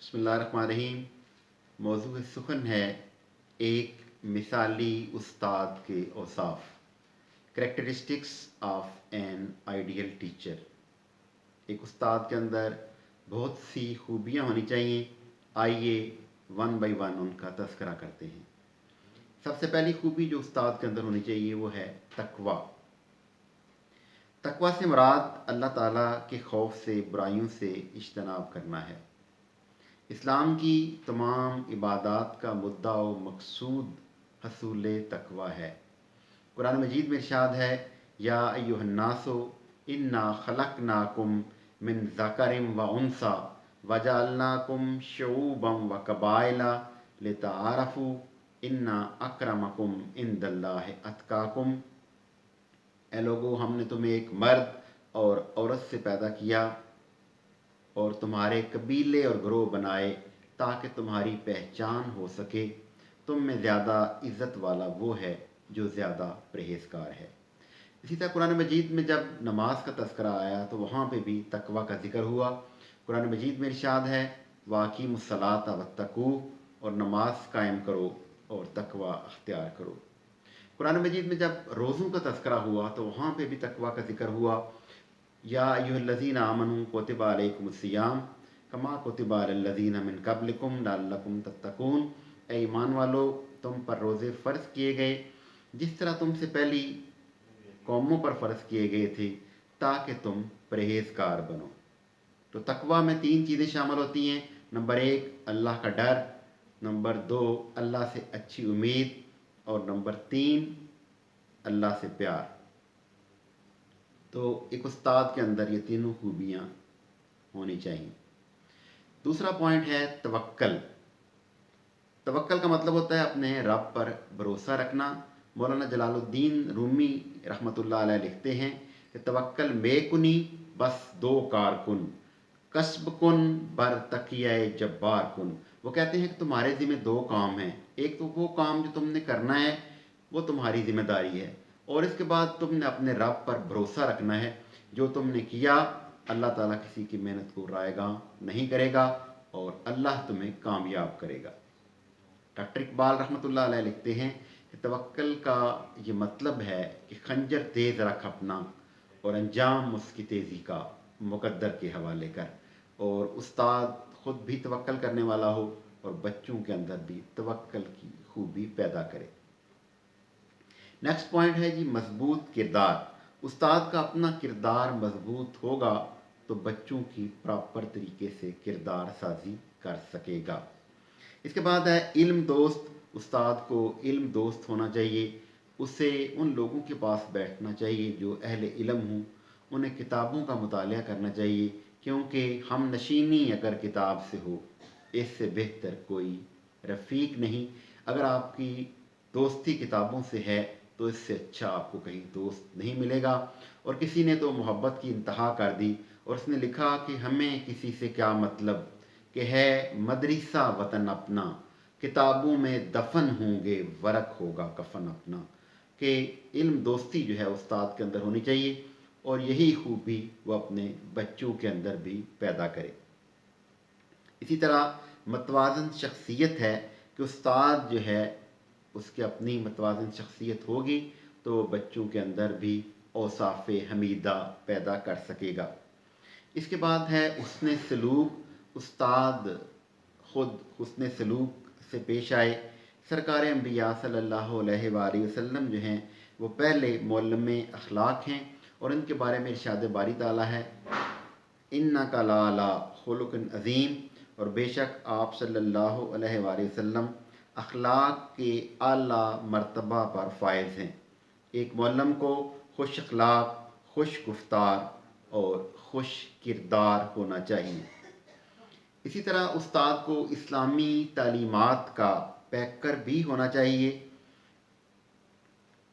बिस्मिल्लाहिर्रहमानिर्रहीम। मौजूद सुखन है एक मिसाली उस्ताद के Ausaf, characteristics of an ideal teacher. एक उस्ताद के अंदर बहुत सी खूबियाँ होनी चाहिए। आइए वन बाय वन उनका तज़किरा करते हैं। सबसे पहली खूबी जो उस्ताद के अंदर होनी चाहिए वो है तकवा। तकवा से मुराद अल्लाह ताला के खौफ से, बुराइयों से इज्तनाब करना है। इस्लाम की तमाम इबादत का मुद्दा व मकसूद हसूल तकवा है। कुरान मजीद में इरशाद है, या अय्युहन्नासो इन्ना खलकनाकुम मिन ज़करिम व उन्सा वजअलनाकुम शुऊबम व कबाइला लिताअरफू इन्ना अक्रमकुम इंदल्लाहि अतकाकुम। ए लोगो, हमने तुम्हें एक मर्द और औरत से पैदा किया और तुम्हारे कबीले और ग्रोह बनाए ताकि तुम्हारी पहचान हो सके। तुम में ज़्यादा इज़्ज़त वाला वो है जो ज़्यादा परहेज़गार है। इसी तरह कुरान मजीद में जब नमाज का तज़किरा आया तो वहाँ पे भी तकवा का ज़िक्र हुआ। कुरान मजीद में इरशाद है, वाक़ीमुस्सलात वत्तकू, और नमाज कायम करो और तकवा अख्तियार करो। कुरान मजीद में जब रोज़ों का तज़किरा हुआ तो वहाँ पे भी तकवा का ज़िक्र हुआ। या अय्युहल्लज़ीना आमनू कुतिबा अलैकुमुस्सियाम कमा कुतिबा अलल्लज़ीना मिन क़ब्लिकुम लअल्लकुम तत्तकून। ए ईमान वालो, तुम पर रोज़े फ़र्ज़ किए गए जिस तरह तुमसे पहली कौमों पर फ़र्ज़ किए गए थे ताकि तुम परहेज़गार बनो। तो तकवा में तीन चीज़ें शामिल होती हैं। नंबर एक, अल्लाह का डर। नंबर दो, अल्लाह से अच्छी उम्मीद। और नंबर तीन, अल्लाह से प्यार। तो एक उस्ताद के अंदर ये तीनों खूबियाँ होनी चाहिए। दूसरा पॉइंट है तवक्कल। तवक्कल का मतलब होता है अपने रब पर भरोसा रखना। मौलाना जलालुद्दीन रूमी रहमतुल्लाह अलैह लिखते हैं कि तवक्कल बेकुनी बस दो कारकुन, कस्ब कुन बर तकिया जब्बार कुन। वो कहते हैं कि तुम्हारे ज़िम्मे दो काम हैं। एक तो वो काम जो तुमने करना है वो तुम्हारी ज़िम्मेदारी है, और इसके बाद तुमने अपने रब पर भरोसा रखना है। जो तुमने किया, अल्लाह ताला किसी की मेहनत को रायगा नहीं करेगा और अल्लाह तुम्हें कामयाब करेगा। डॉक्टर इकबाल रहमतुल्लाह अलैह लिखते हैं कि तवक्कल का ये मतलब है कि खंजर तेज़ रख अपना और अंजाम उसकी तेज़ी का मुकद्दर के हवाले कर। और उस्ताद ख़ुद भी तवक्कल करने वाला हो और बच्चों के अंदर भी तवक्कल की खूबी पैदा करे। नेक्स्ट पॉइंट है जी, मजबूत किरदार। उस्ताद का अपना किरदार मजबूत होगा तो बच्चों की प्रॉपर तरीके से किरदार साजी कर सकेगा। इसके बाद है इल्म दोस्त। उस्ताद को इल्म दोस्त होना चाहिए। उसे उन लोगों के पास बैठना चाहिए जो अहले इल्म हों। उन्हें किताबों का मुतालिया करना चाहिए, क्योंकि हम नशीनी अगर किताब से हो, इससे बेहतर कोई रफ़ीक नहीं। अगर आपकी दोस्ती किताबों से है तो इससे अच्छा आपको कहीं दोस्त नहीं मिलेगा। और किसी ने तो मोहब्बत की इंतहा कर दी और उसने लिखा कि हमें किसी से क्या मतलब कि है मदरसा वतन अपना, किताबों में दफन होंगे वरक होगा कफन अपना। कि इल्म दोस्ती जो है उस्ताद के अंदर होनी चाहिए और यही खूबी वो अपने बच्चों के अंदर भी पैदा करे। इसी तरह मतवाज़न शख्सियत है कि उस्ताद जो है उसकी अपनी मतवाज़न शख्सियत होगी तो बच्चों के अंदर भी औसाफ़ हमीदा पैदा कर सकेगा। इसके बाद है हुस्न सलूक। उस्ताद ख़ुद हुस्न सलूक से पेश आए। सरकार अंबिया सल्लल्लाहु अलैहि वसल्लम जो हैं वो पहले मुअल्लिम अखलाक हैं और इनके बारे में इरशाद बारी ताला है, इन्नका लअला खुलुक़िन अज़ीम। और बेशक आप सल्लल्लाहु अलैहि वसल्लम अखलाक के आला मर्तबा पर फायज़ हैं। एक मुअल्लिम को खुश अखलाक, खुश गुफ्तार और खुश किरदार होना चाहिए। इसी तरह उस्ताद को इस्लामी तालीमात का पैकर भी होना चाहिए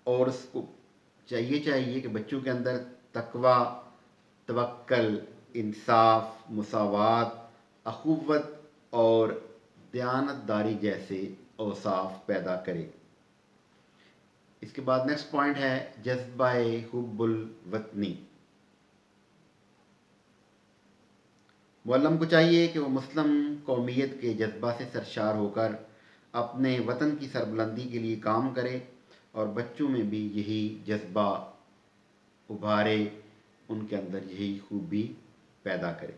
और उसको चाहिए कि बच्चों के अंदर तकवा, तवक्कल, इंसाफ, मुसावात, अखुवत और दयानतदारी जैसे औसाफ पैदा करे। इसके बाद नेक्स्ट पॉइंट है जज्बाए हुब्बुल वतनी। معلم کو چاہیے کہ وہ مسلم قومیت کے جذبہ سے سرشار ہو کر اپنے وطن کی سربلندی کے لیے کام کرے اور بچوں میں بھی یہی جذبہ ابھارے، ان کے اندر یہی خوبی پیدا کرے۔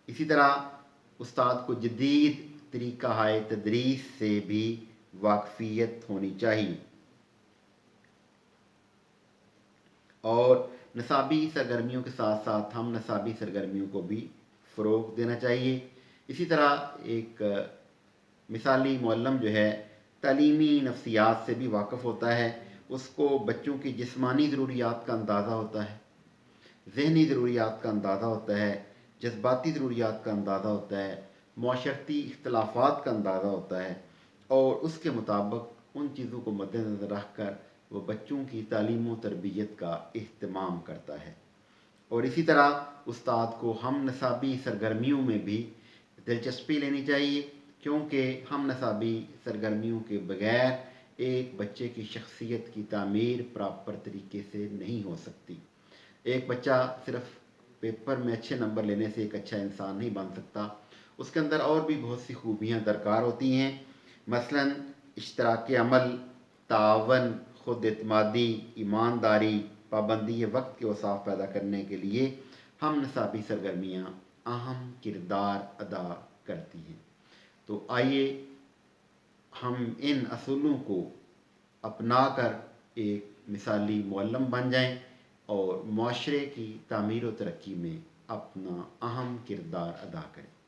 اسی طرح استاد کو جدید طریقہ ہائے تدریس سے بھی واقفیت ہونی چاہیے اور نصابی سرگرمیوں کے ساتھ ساتھ ہم نصابی سرگرمیوں کو بھی فروغ دینا چاہیے۔ اسی طرح ایک مثالی معلم جو ہے تعلیمی نفسیات سے بھی واقف ہوتا ہے، اس کو بچوں کی جسمانی ضروریات کا اندازہ ہوتا ہے، ذہنی ضروریات کا اندازہ ہوتا ہے، جذباتی ضروریات کا اندازہ ہوتا ہے، معاشرتی اختلافات کا اندازہ ہوتا ہے اور اس کے مطابق ان چیزوں کو مد نظر رکھ کر وہ بچوں کی تعلیم و تربیت کا اہتمام کرتا ہے۔ اور اسی طرح استاد کو ہم نصابی سرگرمیوں میں بھی دلچسپی لینی چاہیے، کیونکہ ہم نصابی سرگرمیوں کے بغیر ایک بچے کی شخصیت کی تعمیر پراپر طریقے سے نہیں ہو سکتی۔ ایک بچہ صرف پیپر میں اچھے نمبر لینے سے ایک اچھا انسان نہیں بن سکتا، اس کے اندر اور بھی بہت سی خوبیاں درکار ہوتی ہیں، مثلاً اشتراک عمل، تعاون، خود اعتمادی، ایمانداری، پابندی وقت کے اوصاف پیدا کرنے کے لیے ہم نصابی سرگرمیاں اہم کردار ادا کرتی ہیں۔ تو آئیے ہم ان اصولوں کو اپنا کر ایک مثالی معلم بن جائیں اور معاشرے کی تعمیر و ترقی میں اپنا اہم کردار ادا کریں۔